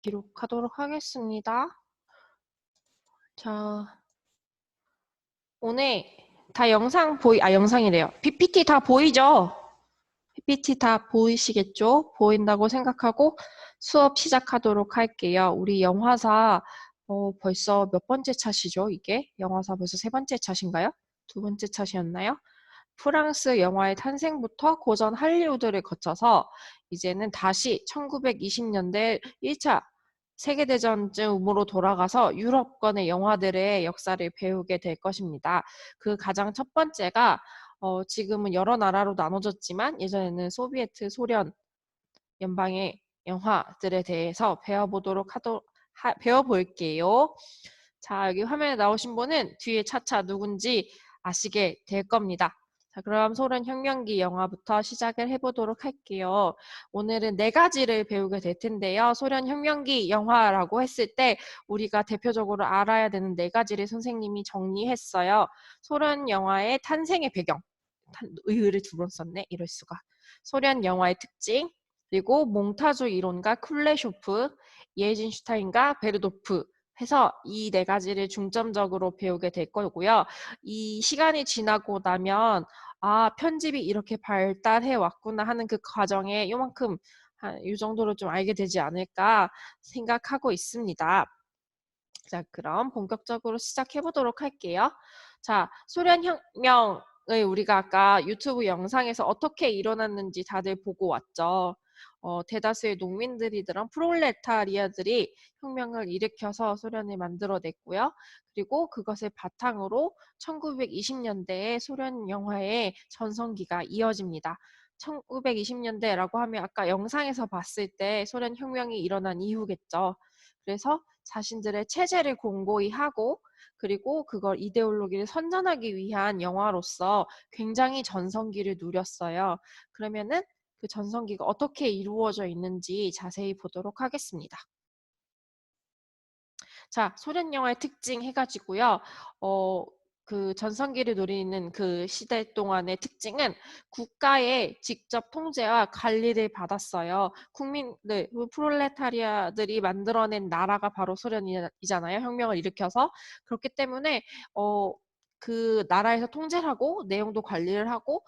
기록하도록 하겠습니다. 자, 오늘 다 영상이래요. PPT 다 보이죠? PPT 다 보이시겠죠? 보인다고 생각하고 수업 시작하도록 할게요. 우리 영화사 벌써 몇 번째 차시죠? 이게? 영화사 벌써 세 번째 차신가요? 두 번째 차시였나요? 프랑스 영화의 탄생부터 고전 할리우드를 거쳐서 이제는 다시 1920년대 1차 세계대전쯤으로 돌아가서 유럽권의 영화들의 역사를 배우게 될 것입니다. 그 가장 첫 번째가 지금은 여러 나라로 나눠졌지만 예전에는 소비에트 소련 연방의 영화들에 대해서 배워볼게요. 자, 여기 화면에 나오신 분은 뒤에 차차 누군지 아시게 될 겁니다. 자, 그럼 소련 혁명기 영화부터 시작을 해보도록 할게요. 오늘은 네 가지를 배우게 될 텐데요. 소련 혁명기 영화라고 했을 때 우리가 대표적으로 알아야 되는 네 가지를 선생님이 정리했어요. 소련 영화의 탄생의 배경. 의의를 두 번 썼네. 이럴 수가. 소련 영화의 특징, 그리고 몽타주 이론가 쿨레쇼프, 예진슈타인과 베르도프 해서 이 네 가지를 중점적으로 배우게 될 거고요. 이 시간이 지나고 나면 편집이 이렇게 발달해 왔구나 하는 그 과정에 요만큼 이 정도로 좀 알게 되지 않을까 생각하고 있습니다. 자, 그럼 본격적으로 시작해 보도록 할게요. 자, 소련 혁명을 우리가 아까 유튜브 영상에서 어떻게 일어났는지 다들 보고 왔죠. 대다수의 농민들이던 프롤레타리아들이 혁명을 일으켜서 소련을 만들어냈고요. 그리고 그것을 바탕으로 1920년대에 소련 영화의 전성기가 이어집니다. 1920년대라고 하면 아까 영상에서 봤을 때 소련 혁명이 일어난 이후겠죠. 그래서 자신들의 체제를 공고히 하고 그리고 그걸 이데올로기를 선전하기 위한 영화로서 굉장히 전성기를 누렸어요. 그러면은 그 전성기가 어떻게 이루어져 있는지 자세히 보도록 하겠습니다. 자, 소련 영화의 특징 해가지고요. 그 전성기를 누리는 그 시대 동안의 특징은 국가의 직접 통제와 관리를 받았어요. 국민들, 프롤레타리아들이 만들어낸 나라가 바로 소련이잖아요. 혁명을 일으켜서. 그렇기 때문에 그 나라에서 통제를 하고 내용도 관리를 하고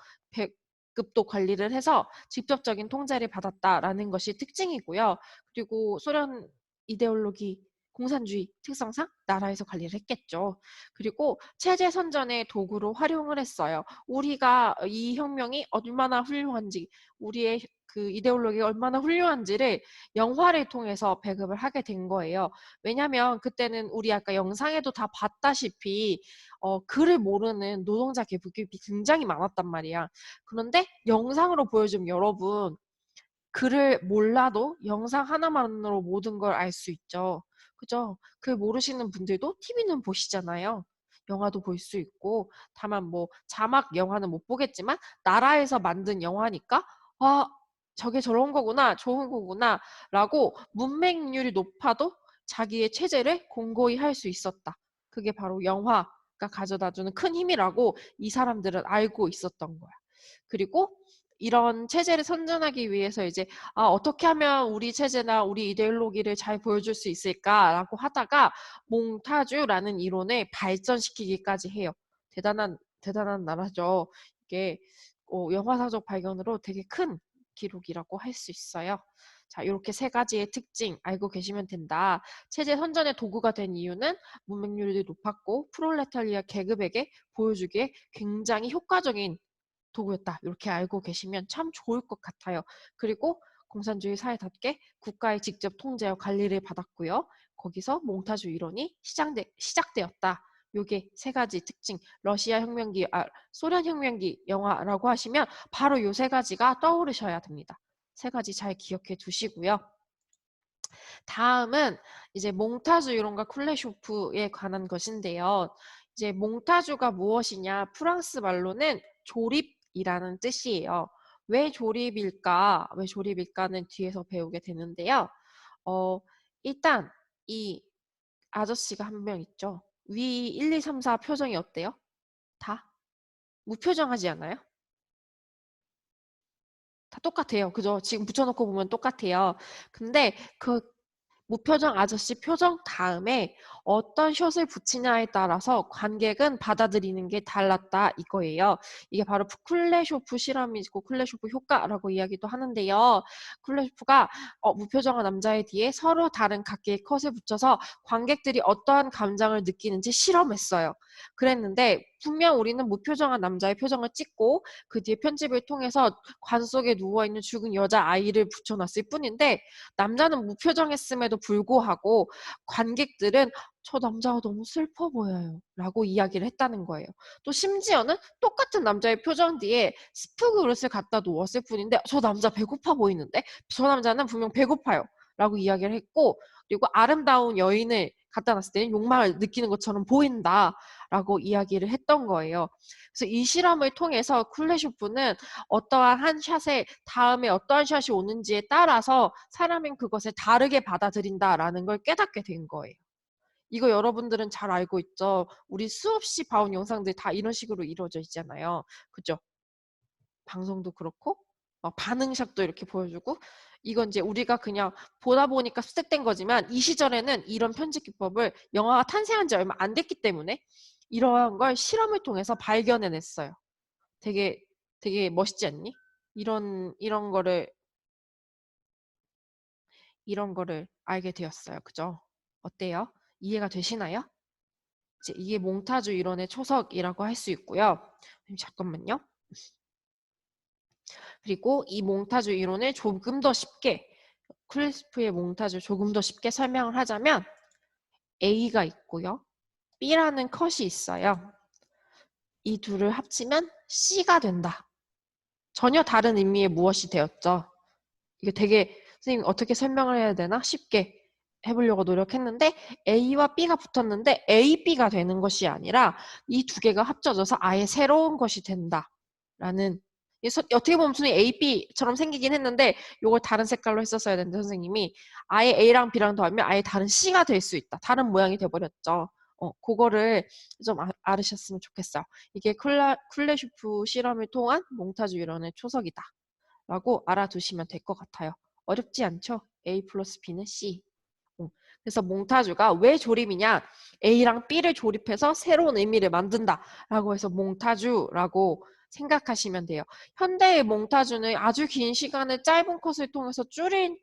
급도 관리를 해서 직접적인 통제를 받았다라는 것이 특징이고요. 그리고 소련 이데올로기 공산주의 특성상 나라에서 관리를 했겠죠. 그리고 체제 선전의 도구로 활용을 했어요. 우리가 이 혁명이 얼마나 훌륭한지, 우리의 그 이데올로기가 얼마나 훌륭한지를 영화를 통해서 배급을 하게 된 거예요. 왜냐하면 그때는 우리 아까 영상에도 다 봤다시피 글을 모르는 노동자 계급이 굉장히 많았단 말이야. 그런데 영상으로 보여주면 여러분 글을 몰라도 영상 하나만으로 모든 걸 알 수 있죠. 그죠? 글 모르시는 분들도 TV는 보시잖아요. 영화도 볼 수 있고 다만 뭐 자막 영화는 못 보겠지만 나라에서 만든 영화니까 저게 저런 거구나 좋은 거구나 라고 문맹률이 높아도 자기의 체제를 공고히 할 수 있었다. 그게 바로 영화가 가져다주는 큰 힘이라고 이 사람들은 알고 있었던 거야. 그리고 이런 체제를 선전하기 위해서 이제 어떻게 하면 우리 체제나 우리 이데올로기를 잘 보여줄 수 있을까라고 하다가 몽타주라는 이론을 발전시키기까지 해요. 대단한 나라죠. 이게 영화사적 발견으로 되게 큰 기록이라고 할 수 있어요. 자, 이렇게 세 가지의 특징 알고 계시면 된다. 체제 선전의 도구가 된 이유는 문맹률이 높았고 프롤레타리아 계급에게 보여주기에 굉장히 효과적인 도구였다. 이렇게 알고 계시면 참 좋을 것 같아요. 그리고 공산주의 사회답게 국가의 직접 통제와 관리를 받았고요. 거기서 몽타주 이론이 시작되었다. 요게 세 가지 특징. 소련 혁명기 영화라고 하시면 바로 요 세 가지가 떠오르셔야 됩니다. 세 가지 잘 기억해 두시고요. 다음은 이제 몽타주 이론과 쿨레쇼프에 관한 것인데요. 이제 몽타주가 무엇이냐? 프랑스 말로는 조립이라는 뜻이에요. 왜 조립일까? 왜 조립일까는 뒤에서 배우게 되는데요. 일단 이 아저씨가 한 명 있죠. 위 1, 2, 3, 4 표정이 어때요? 다 무표정하지 않아요? 다 똑같아요. 그죠? 지금 붙여놓고 보면 똑같아요. 근데 그 무표정 아저씨 표정 다음에 어떤 숏을 붙이냐에 따라서 관객은 받아들이는 게 달랐다 이거예요. 이게 바로 쿨레쇼프 실험이고 쿨레쇼프 효과라고 이야기도 하는데요. 쿨레쇼프가 무표정한 남자의 뒤에 서로 다른 각기의 컷을 붙여서 관객들이 어떠한 감정을 느끼는지 실험했어요. 그랬는데 분명 우리는 무표정한 남자의 표정을 찍고 그 뒤에 편집을 통해서 관 속에 누워있는 죽은 여자아이를 붙여놨을 뿐인데 남자는 무표정했음에도 불구하고 관객들은 저 남자가 너무 슬퍼 보여요 라고 이야기를 했다는 거예요. 또 심지어는 똑같은 남자의 표정 뒤에 스프 그릇을 갖다 놓았을 뿐인데 저 남자 배고파 보이는데 저 남자는 분명 배고파요 라고 이야기를 했고, 그리고 아름다운 여인을 갖다 놨을 때는 욕망을 느끼는 것처럼 보인다 라고 이야기를 했던 거예요. 그래서 이 실험을 통해서 쿨레쇼프는 어떠한 한 샷에 다음에 어떠한 샷이 오는지에 따라서 사람은 그것을 다르게 받아들인다라는 걸 깨닫게 된 거예요. 이거 여러분들은 잘 알고 있죠? 우리 수없이 봐온 영상들 다 이런 식으로 이루어져 있잖아요. 그죠? 방송도 그렇고 반응샷도 이렇게 보여주고, 이건 이제 우리가 그냥 보다 보니까 습득된 거지만 이 시절에는 이런 편집 기법을 영화가 탄생한 지 얼마 안 됐기 때문에 이러한 걸 실험을 통해서 발견해냈어요. 되게 멋있지 않니? 이런 거를 알게 되었어요. 그죠? 어때요? 이해가 되시나요? 이제 이게 몽타주 이론의 초석이라고 할 수 있고요. 잠깐만요. 그리고 이 몽타주 이론을 조금 더 쉽게, 쿨레쇼프의 몽타주 조금 더 쉽게 설명을 하자면 A가 있고요. B라는 컷이 있어요. 이 둘을 합치면 C가 된다. 전혀 다른 의미의 무엇이 되었죠. 이게 되게 선생님 어떻게 설명을 해야 되나 쉽게 해보려고 노력했는데 A와 B가 붙었는데 A, B가 되는 것이 아니라 이 두 개가 합쳐져서 아예 새로운 것이 된다라는, 어떻게 보면 선생님 A, B처럼 생기긴 했는데 이걸 다른 색깔로 했었어야 되는데 선생님이 아예 A랑 B랑 더하면 아예 다른 C가 될 수 있다. 다른 모양이 돼버렸죠. 그거를 좀 알으셨으면 좋겠어요. 이게 쿨레슈프 실험을 통한 몽타주 이론의 초석이다 라고 알아두시면 될 것 같아요. 어렵지 않죠? A 플러스 B는 C. 그래서 몽타주가 왜 조립이냐? A랑 B를 조립해서 새로운 의미를 만든다 라고 해서 몽타주라고 생각하시면 돼요. 현대의 몽타주는 아주 긴 시간을 짧은 컷을 통해서 줄이는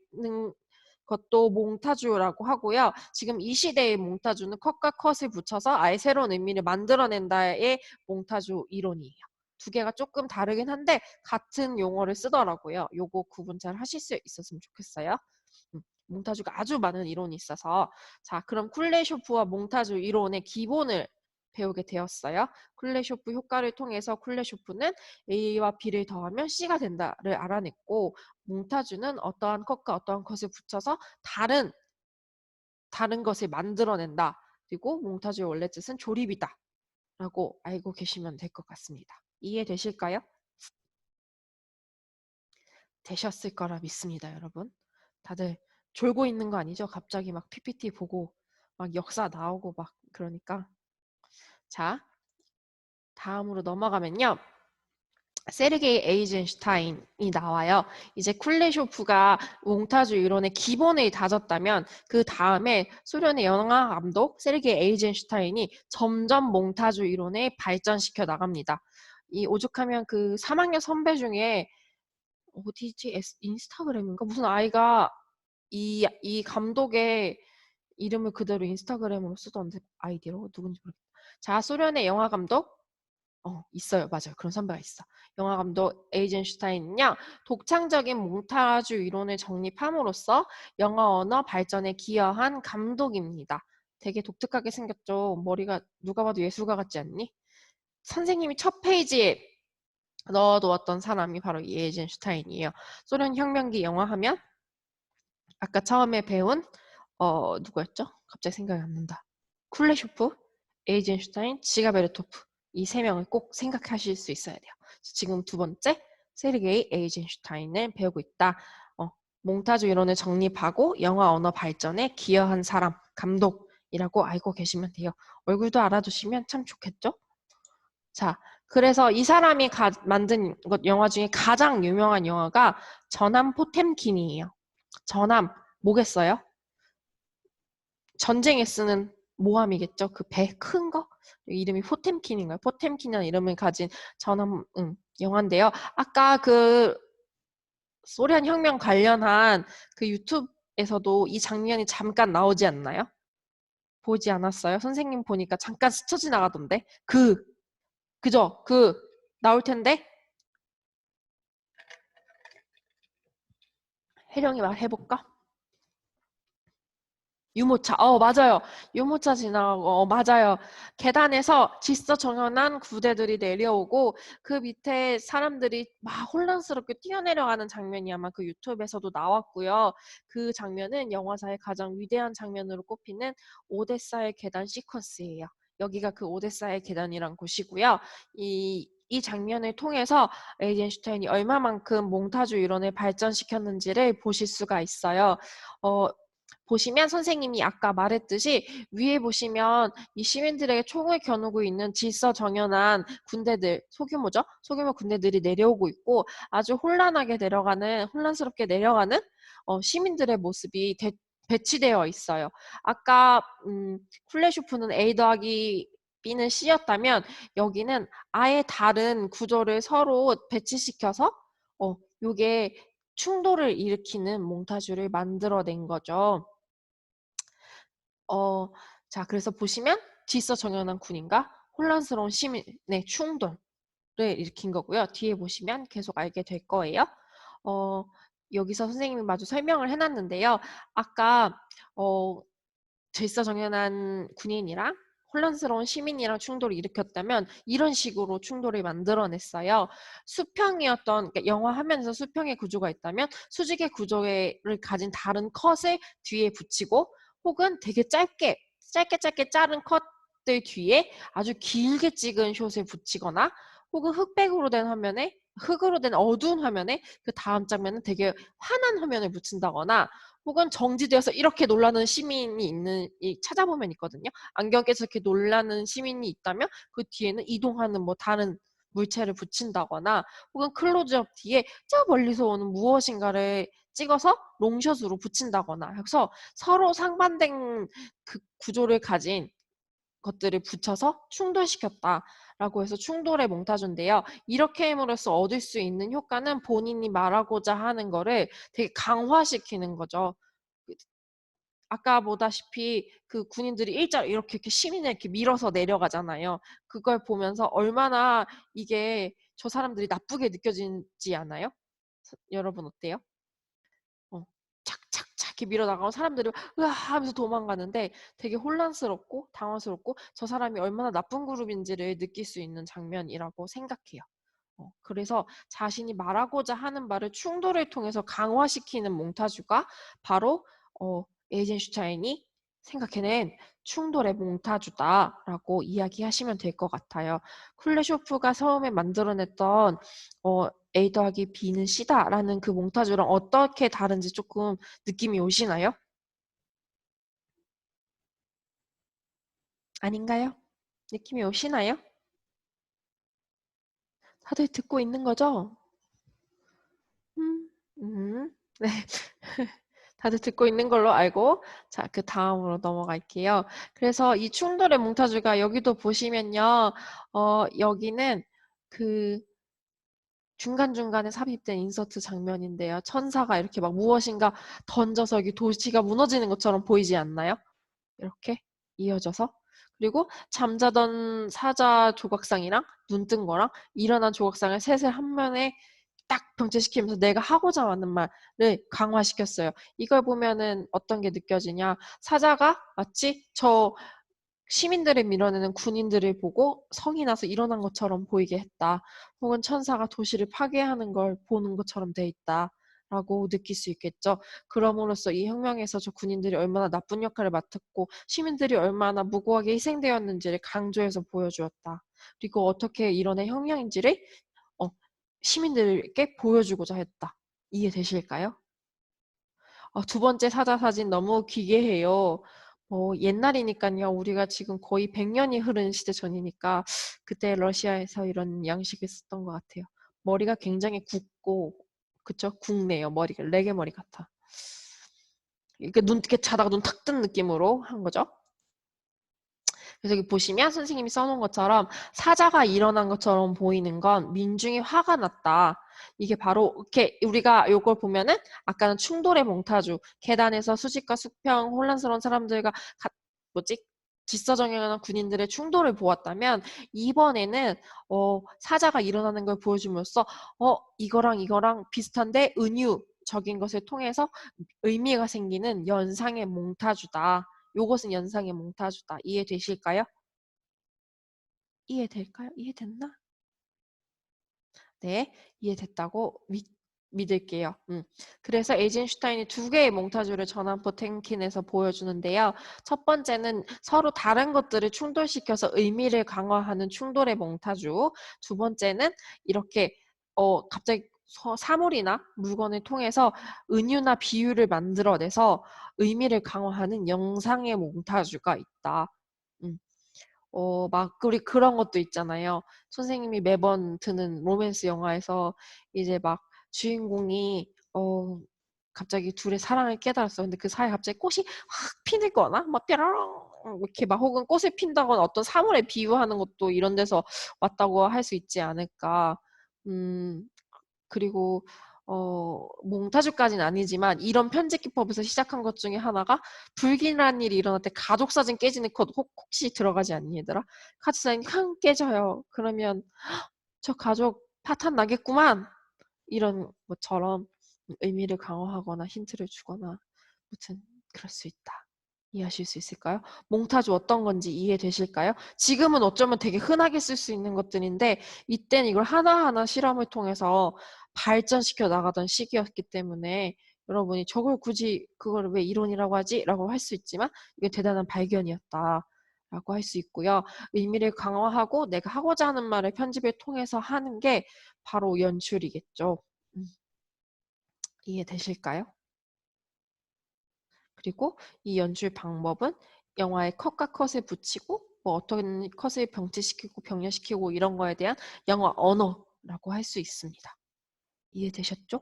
것도 몽타주라고 하고요. 지금 이 시대의 몽타주는 컷과 컷을 붙여서 아예 새로운 의미를 만들어낸다의 몽타주 이론이에요. 두 개가 조금 다르긴 한데 같은 용어를 쓰더라고요. 요거 구분 잘 하실 수 있었으면 좋겠어요. 몽타주가 아주 많은 이론이 있어서, 자, 그럼 쿨레쇼프와 몽타주 이론의 기본을 배우게 되었어요. 쿨레쇼프 효과를 통해서 쿨레쇼프는 A와 B를 더하면 C가 된다를 알아냈고, 몽타주는 어떠한 컷과 어떠한 컷을 붙여서 다른 것을 만들어낸다. 그리고 몽타주의 원래 뜻은 조립이다 라고 알고 계시면 될 것 같습니다. 이해되실까요? 되셨을 거라 믿습니다, 여러분. 다들 졸고 있는 거 아니죠? 갑자기 막 PPT 보고 막 역사 나오고 막 그러니까. 자, 다음으로 넘어가면요. 세르게이 에이젠슈타인이 나와요. 이제 쿨레쇼프가 몽타주 이론의 기본을 다졌다면 그 다음에 소련의 영화 감독 세르게이 에이젠슈타인이 점점 몽타주 이론을 발전시켜 나갑니다. 이 오죽하면 그 3학년 선배 중에 어디지? 인스타그램인가? 무슨 아이가 이 감독의 이름을 그대로 인스타그램으로 쓰던데 아이디로 누군지 모르겠다. 자, 소련의 영화 감독 있어요. 맞아요. 그런 선배가 있어. 영화 감독 에이젠슈타인은요. 독창적인 몽타주 이론을 정립함으로써 영화 언어 발전에 기여한 감독입니다. 되게 독특하게 생겼죠. 머리가 누가 봐도 예술가 같지 않니? 선생님이 첫 페이지에 넣어두었던 사람이 바로 이 에이젠슈타인이에요. 소련 혁명기 영화 하면 아까 처음에 배운 누구였죠? 갑자기 생각이 안 난다. 쿨레쇼프, 에이젠슈타인, 지가베르토프 이 세 명을 꼭 생각하실 수 있어야 돼요. 지금 두 번째 세르게이 에이젠슈타인을 배우고 있다. 몽타주 이론을 정립하고 영화 언어 발전에 기여한 사람, 감독이라고 알고 계시면 돼요. 얼굴도 알아두시면 참 좋겠죠? 자, 그래서 이 사람이 만든 영화 중에 가장 유명한 영화가 전함 포템킨이에요. 전함 뭐겠어요? 전쟁에 쓰는 모함이겠죠. 그 배 큰 거? 이름이 포템킨인가요? 포템킨이라는 이름을 가진 전함 영화인데요. 아까 그 소련 혁명 관련한 그 유튜브에서도 이 장면이 잠깐 나오지 않나요? 보지 않았어요? 선생님 보니까 잠깐 스쳐 지나가던데. 그죠? 나올 텐데. 혜령이 말해볼까? 유모차. 맞아요. 유모차 지나가고, 맞아요. 계단에서 질서 정연한 구대들이 내려오고, 그 밑에 사람들이 막 혼란스럽게 뛰어내려가는 장면이 아마 그 유튜브에서도 나왔고요. 그 장면은 영화사의 가장 위대한 장면으로 꼽히는 오데사의 계단 시퀀스예요. 여기가 그 오데사의 계단이란 곳이고요. 이 장면을 통해서 에이젠슈타인이 얼마만큼 몽타주 이론을 발전시켰는지를 보실 수가 있어요. 어, 보시면 선생님이 아까 말했듯이 위에 보시면 이 시민들에게 총을 겨누고 있는 질서 정연한 군대들, 소규모죠? 소규모 군대들이 내려오고 있고 아주 혼란스럽게 내려가는 시민들의 모습이 배치되어 있어요. 아까 쿨레슈프는 A 더하기 B는 C였다면 여기는 아예 다른 구조를 서로 배치시켜서 요게 충돌을 일으키는 몽타주를 만들어낸 거죠. 자, 그래서 보시면 질서 정연한 군인과 혼란스러운 시민의 충돌을 일으킨 거고요. 뒤에 보시면 계속 알게 될 거예요. 어, 여기서 선생님이 마저 설명을 해놨는데요. 아까 질서 정연한 군인이랑 혼란스러운 시민이랑 충돌을 일으켰다면 이런 식으로 충돌을 만들어냈어요. 그러니까 영화 화면에서 수평의 구조가 있다면 수직의 구조를 가진 다른 컷을 뒤에 붙이고 혹은 되게 짧게 자른 컷들 뒤에 아주 길게 찍은 숏을 붙이거나 혹은 흑으로 된 어두운 화면에 그 다음 장면은 되게 환한 화면을 붙인다거나 혹은 정지되어서 이렇게 놀라는 시민이 찾아보면 있거든요. 안경 깨서 이렇게 놀라는 시민이 있다면 그 뒤에는 이동하는 뭐 다른 물체를 붙인다거나 혹은 클로즈업 뒤에 저 멀리서 오는 무엇인가를 찍어서 롱숏으로 붙인다거나 해서 서로 상반된 그 구조를 가진 것들을 붙여서 충돌시켰다라고 해서 충돌의 몽타주인데요. 이렇게 함으로써 얻을 수 있는 효과는 본인이 말하고자 하는 거를 되게 강화시키는 거죠. 아까 보다시피 그 군인들이 일자로 이렇게 시민을 이렇게 밀어서 내려가잖아요. 그걸 보면서 얼마나 이게 저 사람들이 나쁘게 느껴지지 않아요? 여러분 어때요? 착착착 이렇게 밀어나가고 사람들이 으아 하면서 도망가는데 되게 혼란스럽고 당황스럽고 저 사람이 얼마나 나쁜 그룹인지를 느낄 수 있는 장면이라고 생각해요. 그래서 자신이 말하고자 하는 말을 충돌을 통해서 강화시키는 몽타주가 바로 에이젠슈타인이 생각해낸 충돌의 몽타주다라고 이야기하시면 될 것 같아요. 쿨레쇼프가 처음에 만들어냈던 A 더하기 B는 C다라는 그 몽타주랑 어떻게 다른지 조금 느낌이 오시나요? 아닌가요? 느낌이 오시나요? 다들 듣고 있는 거죠? 음, 네. 다들 듣고 있는 걸로 알고, 자, 그 다음으로 넘어갈게요. 그래서 이 충돌의 몽타주가 여기도 보시면요, 여기는 그 중간중간에 삽입된 인서트 장면인데요. 천사가 이렇게 막 무엇인가 던져서 여기 도시가 무너지는 것처럼 보이지 않나요? 이렇게 이어져서. 그리고 잠자던 사자 조각상이랑 눈 뜬 거랑 일어난 조각상을 셋을 한 면에 딱 병체시키면서 내가 하고자 하는 말을 강화시켰어요. 이걸 보면은 어떤 게 느껴지냐. 사자가 마치 저 시민들을 밀어내는 군인들을 보고 성이 나서 일어난 것처럼 보이게 했다. 혹은 천사가 도시를 파괴하는 걸 보는 것처럼 돼 있다. 라고 느낄 수 있겠죠. 그럼으로써 이 혁명에서 저 군인들이 얼마나 나쁜 역할을 맡았고 시민들이 얼마나 무고하게 희생되었는지를 강조해서 보여주었다. 그리고 어떻게 이뤄낸 혁명인지를 어, 시민들에게 보여주고자 했다. 이해되실까요? 두 번째 사자 사진 너무 기괴해요. 옛날이니까요. 우리가 지금 거의 100년이 흐른 시대 전이니까 그때 러시아에서 이런 양식을 썼던 것 같아요. 머리가 굉장히 굵고 그쵸? 굵네요. 머리가 레게 머리 같아. 이렇게 눈 이렇게 자다가 눈 탁 뜬 느낌으로 한 거죠. 그래서 여기 보시면 선생님이 써놓은 것처럼 사자가 일어난 것처럼 보이는 건 민중이 화가 났다. 이게 바로 이렇게 우리가 요걸 보면은 아까는 충돌의 몽타주, 계단에서 수직과 수평, 혼란스러운 사람들과 뭐지? 질서정연한 군인들의 충돌을 보았다면 이번에는 사자가 일어나는 걸 보여줌으로써 이거랑 이거랑 비슷한데 은유적인 것을 통해서 의미가 생기는 연상의 몽타주다. 요것은 연상의 몽타주다. 이해되실까요? 이해될까요? 이해됐나? 네, 이해됐다고 믿을게요. 그래서 에이젠슈타인이 두 개의 몽타주를 전환 포템킨에서 보여주는데요. 첫 번째는 서로 다른 것들을 충돌시켜서 의미를 강화하는 충돌의 몽타주. 두 번째는 이렇게 갑자기 사물이나 물건을 통해서 은유나 비유를 만들어내서 의미를 강화하는 영상의 몽타주가 있다. 음. 막, 우리 그런 것도 있잖아요. 선생님이 매번 드는 로맨스 영화에서 이제 막 주인공이, 갑자기 둘의 사랑을 깨달았어. 근데 그 사이에 갑자기 꽃이 확 피는 거나, 막 뾰로롱, 이렇게 막 혹은 꽃을 핀다거나 어떤 사물에 비유하는 것도 이런 데서 왔다고 할 수 있지 않을까. 음, 그리고 몽타주까지는 아니지만 이런 편집 기법에서 시작한 것 중에 하나가 불길한 일이 일어날 때 가족 사진 깨지는 것 혹시 들어가지 않니 얘들아? 가족 사진 쾅 깨져요. 그러면 저 가족 파탄 나겠구만. 이런 것처럼 의미를 강화하거나 힌트를 주거나 무튼 그럴 수 있다. 이해하실 수 있을까요? 몽타주 어떤 건지 이해되실까요? 지금은 어쩌면 되게 흔하게 쓸 수 있는 것들인데 이때는 이걸 하나하나 실험을 통해서 발전시켜 나가던 시기였기 때문에 여러분이 저걸 굳이 그걸 왜 이론이라고 하지? 라고 할 수 있지만 이게 대단한 발견이었다. 라고 할 수 있고요. 의미를 강화하고 내가 하고자 하는 말을 편집을 통해서 하는 게 바로 연출이겠죠. 이해되실까요? 그리고 이 연출 방법은 영화에 컷과 컷을 붙이고 뭐 어떤 컷을 병치시키고 병렬시키고 이런 거에 대한 영화 언어라고 할 수 있습니다. 이해되셨죠?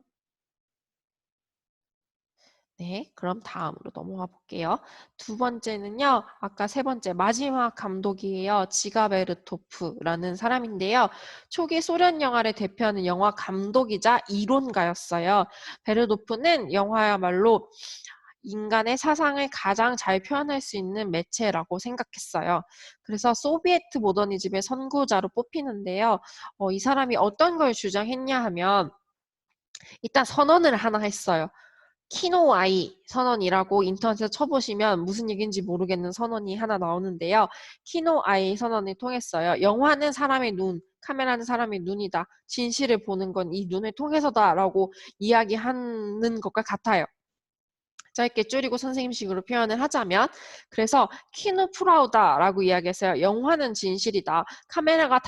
네, 그럼 다음으로 넘어가 볼게요. 두 번째는요, 아까 세 번째 마지막 감독이에요. 지가 베르토프라는 사람인데요. 초기 소련 영화를 대표하는 영화 감독이자 이론가였어요. 베르토프는 영화야말로 인간의 사상을 가장 잘 표현할 수 있는 매체라고 생각했어요. 그래서 소비에트 모더니즘의 선구자로 뽑히는데요. 이 사람이 어떤 걸 주장했냐 하면 일단 선언을 하나 했어요. 키노아이 선언이라고 인터넷에 쳐보시면 무슨 얘기인지 모르겠는 선언이 하나 나오는데요. 키노아이 선언을 통했어요. 영화는 사람의 눈, 카메라는 사람의 눈이다. 진실을 보는 건 이 눈을 통해서다라고 이야기하는 것과 같아요. 짧게 줄이고 선생님식으로 표현을 하자면 그래서 키노 프라우다라고 이야기했어요. 영화는 진실이다. 카메라가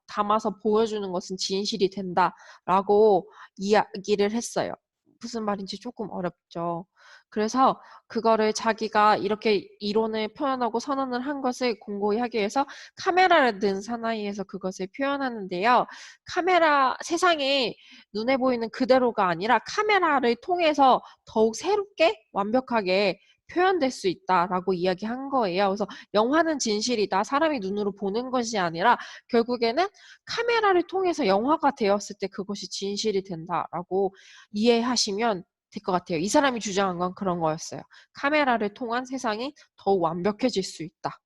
담아서 보여주는 것은 진실이 된다라고 이야기를 했어요. 무슨 말인지 조금 어렵죠. 그래서 그거를 자기가 이렇게 이론을 표현하고 선언을 한 것을 공고히 하기 위해서 카메라를 든 사나이에서 그것을 표현하는데요. 카메라 세상에 눈에 보이는 그대로가 아니라 카메라를 통해서 더욱 새롭게 완벽하게 표현될 수 있다라고 이야기한 거예요. 그래서 영화는 진실이다. 사람이 눈으로 보는 것이 아니라 결국에는 카메라를 통해서 영화가 되었을 때 그것이 진실이 된다라고 이해하시면 될 것 같아요. 이 사람이 주장한 건 그런 거였어요. 카메라를 통한 세상이 더욱 완벽해질 수 있다.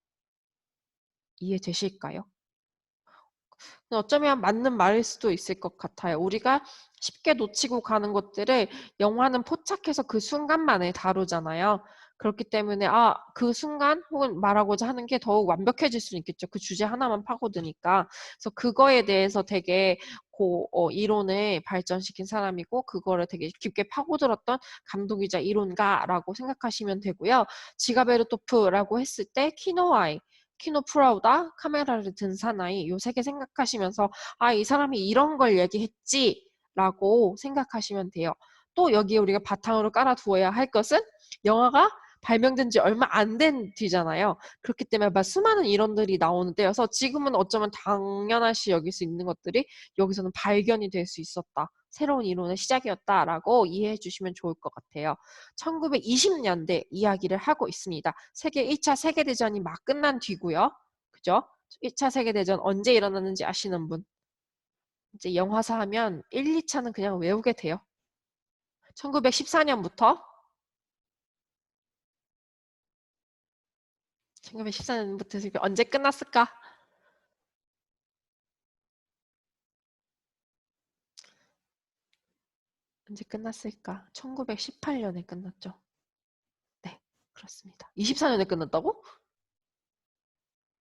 이해되실까요? 어쩌면 맞는 말일 수도 있을 것 같아요. 우리가 쉽게 놓치고 가는 것들을 영화는 포착해서 그 순간만을 다루잖아요. 그렇기 때문에 그 순간 혹은 말하고자 하는 게 더욱 완벽해질 수 있겠죠. 그 주제 하나만 파고드니까. 그래서 그거에 대해서 되게 이론을 발전시킨 사람이고 그거를 되게 깊게 파고들었던 감독이자 이론가라고 생각하시면 되고요. 지가베르토프라고 했을 때 키노아이 키노 프라우다, 카메라를 든 사나이 요 세 개 생각하시면서 이 사람이 이런 걸 얘기했지 라고 생각하시면 돼요. 또 여기에 우리가 바탕으로 깔아두어야 할 것은 영화가 발명된 지 얼마 안 된 뒤잖아요. 그렇기 때문에 막 수많은 이론들이 나오는 때여서 지금은 어쩌면 당연하시 여길 수 있는 것들이 여기서는 발견이 될 수 있었다 새로운 이론의 시작이었다라고 이해해 주시면 좋을 것 같아요. 1920년대 이야기를 하고 있습니다. 세계 1차 세계대전이 막 끝난 뒤고요. 그죠? 1차 세계대전 언제 일어났는지 아시는 분? 이제 영화사 하면 1, 2차는 그냥 외우게 돼요. 1914년부터 1914년부터 언제 끝났을까? 언제 끝났을까? 1918년에 끝났죠. 네, 그렇습니다. 24년에 끝났다고?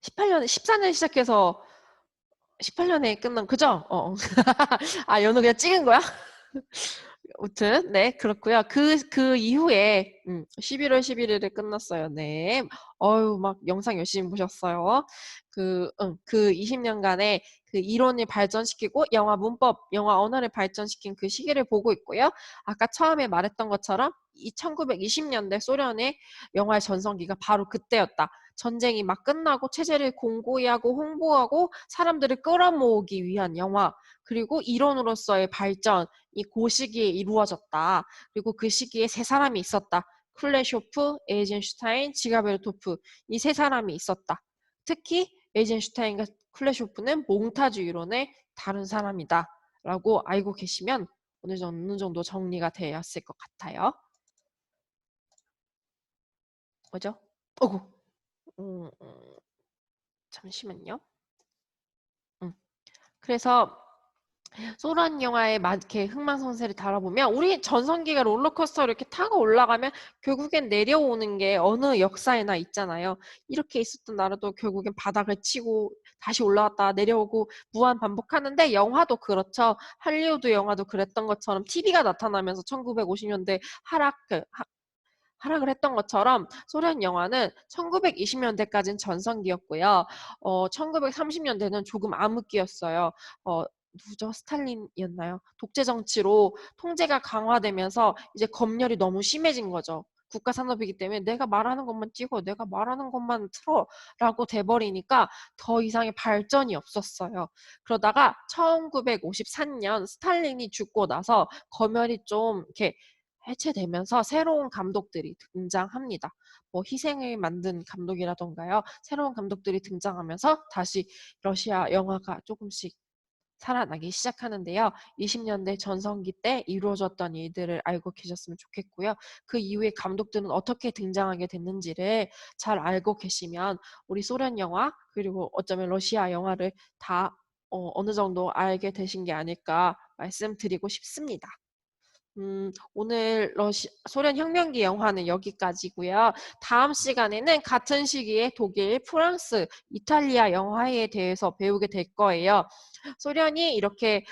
18년에 14년 시작해서 18년에 끝난 그죠? 아, 연우 그냥 찍은 거야? 아무튼 네 그렇고요. 그 이후에 11월 11일에 끝났어요. 네. 어유 막 영상 열심히 보셨어요. 그 20년간의 그 이론을 발전시키고 영화 문법, 영화 언어를 발전시킨 그 시기를 보고 있고요. 아까 처음에 말했던 것처럼 이 1920년대 소련의 영화의 전성기가 바로 그때였다. 전쟁이 막 끝나고 체제를 공고히 하고 홍보하고 사람들을 끌어모으기 위한 영화 그리고 이론으로서의 발전 이 고시기에 이루어졌다. 그리고 그 시기에 세 사람이 있었다. 쿨레쇼프, 에이젠슈타인, 지가베르토프 이 세 사람이 있었다. 특히 에이젠슈타인과 쿨레쇼프는 몽타주 이론의 다른 사람이다. 라고 알고 계시면 어느 정도 정리가 되었을 것 같아요. 뭐죠? 어구. 음, 음, 잠시만요. 그래서 소란 영화에 이렇게 흥망성쇠를 달아보면 우리 전성기가 롤러코스터를 이렇게 타고 올라가면 결국엔 내려오는 게 어느 역사에나 있잖아요. 이렇게 있었던 나라도 결국엔 바닥을 치고 다시 올라왔다 내려오고 무한 반복하는데 영화도 그렇죠. 할리우드 영화도 그랬던 것처럼 TV가 나타나면서 1950년대 하락을 했던 것처럼 소련 영화는 1920년대까지는 전성기였고요. 1930년대는 조금 암흑기였어요. 누구죠? 스탈린이었나요? 독재 정치로 통제가 강화되면서 이제 검열이 너무 심해진 거죠. 국가 산업이기 때문에 내가 말하는 것만 찍어, 내가 말하는 것만 틀어라고 돼버리니까 더 이상의 발전이 없었어요. 그러다가 1953년 스탈린이 죽고 나서 검열이 좀 이렇게 해체되면서 새로운 감독들이 등장합니다. 뭐 희생을 만든 감독이라던가요. 새로운 감독들이 등장하면서 다시 러시아 영화가 조금씩 살아나기 시작하는데요. 20년대 전성기 때 이루어졌던 일들을 알고 계셨으면 좋겠고요. 그 이후에 감독들은 어떻게 등장하게 됐는지를 잘 알고 계시면 우리 소련 영화 그리고 어쩌면 러시아 영화를 다 어느 정도 알게 되신 게 아닐까 말씀드리고 싶습니다. 오늘 소련 혁명기 영화는 여기까지고요. 다음 시간에는 같은 시기에 독일, 프랑스, 이탈리아 영화에 대해서 배우게 될 거예요. 소련이 이렇게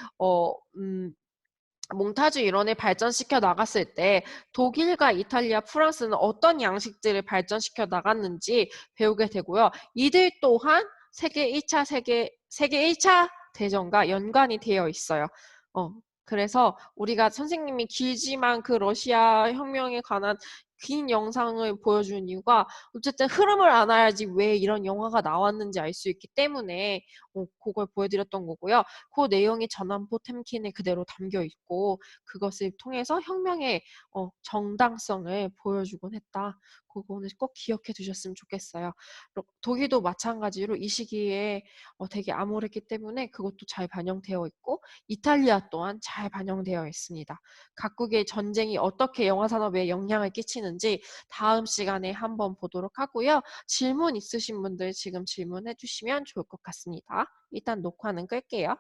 몽타주 이론을 발전시켜 나갔을 때 독일과 이탈리아, 프랑스는 어떤 양식들을 발전시켜 나갔는지 배우게 되고요. 이들 또한 세계 1차 대전과 연관이 되어 있어요. 어, 그래서 우리가 선생님이 길지만 그 러시아 혁명에 관한 긴 영상을 보여주는 이유가 어쨌든 흐름을 알아야지 왜 이런 영화가 나왔는지 알 수 있기 때문에 그걸 보여드렸던 거고요. 그 내용이 전환포 템킨에 그대로 담겨 있고 그것을 통해서 혁명의 정당성을 보여주곤 했다. 그거는 꼭 기억해 두셨으면 좋겠어요. 독일도 마찬가지로 이 시기에 되게 암울했기 때문에 그것도 잘 반영되어 있고 이탈리아 또한 잘 반영되어 있습니다. 각국의 전쟁이 어떻게 영화 산업에 영향을 끼치는지 다음 시간에 한번 보도록 하고요. 질문 있으신 분들 지금 질문해 주시면 좋을 것 같습니다. 일단 녹화는 끌게요.